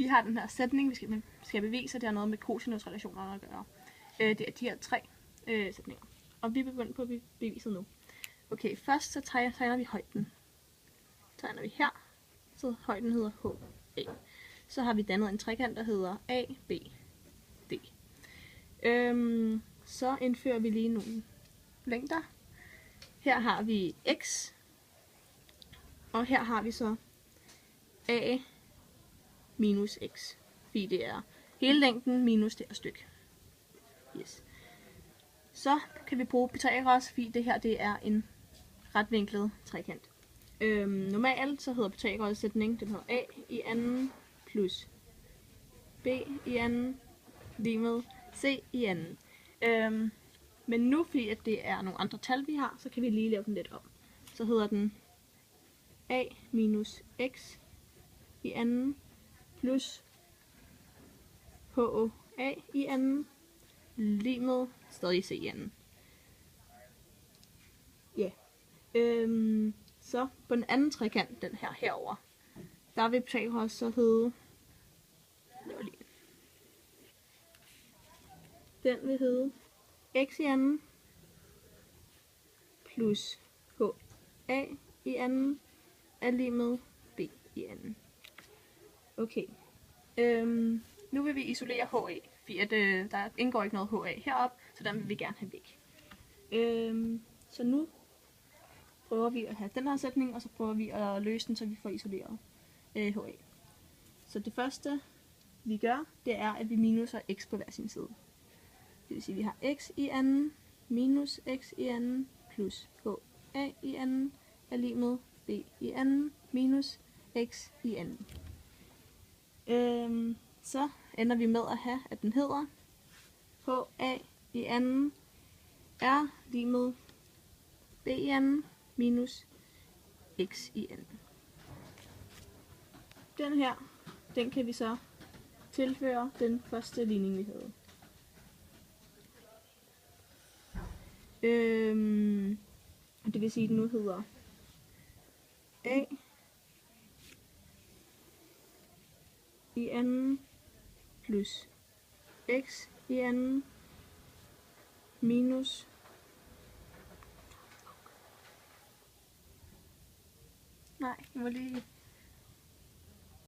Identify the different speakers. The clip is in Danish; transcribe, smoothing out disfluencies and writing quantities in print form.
Speaker 1: vi har den her sætning, vi skal bevise, at det har noget med cosinusrelationer at gøre. Det er de her 3 sætninger. Og vi er begyndt på beviset nu. Okay, først så tegner vi højden. Tegner vi her, så højden hedder HA. Så har vi dannet en trekant, der hedder ABD. Så indfører vi lige nogle længder. Her har vi x, og her har vi så a minus x, fordi det er hele længden minus det her stykke. Yes. Så kan vi bruge Pythagoras, fordi det her det er en retvinklet trekant. Normalt så hedder Pythagoras sætning, den hedder a i anden plus b i anden lige med c i anden. Men nu, fordi at det er nogle andre tal, vi har, så kan vi lige lave den lidt om. Så hedder den a minus x i anden plus HA i anden lige med stadig c i anden. Ja. Så på den anden trekant, den her herover, der vil Pythagoras så hedde, den vil hedde x i anden plus HA i anden er lige med b i anden. Okay. Nu vil vi isolere HA, fordi at, der indgår ikke noget HA heroppe, så den vil vi gerne have væk. Så nu prøver vi at have den her sætning, og så prøver vi at løse den, så vi får isoleret HA. Så det første vi gør, det er, at vi minuser x på hver sin side. Det vil sige, at vi har x i anden minus x i anden plus HA i anden er lige med b i anden minus x i anden. Så ender vi med at have, at den hedder HA i anden er lige med b i anden minus x i anden. Den her, den kan vi så tilføre den første ligning, vi havde. Det vil sige, at den nu hedder a i anden plus x i anden minus nej, jeg må lige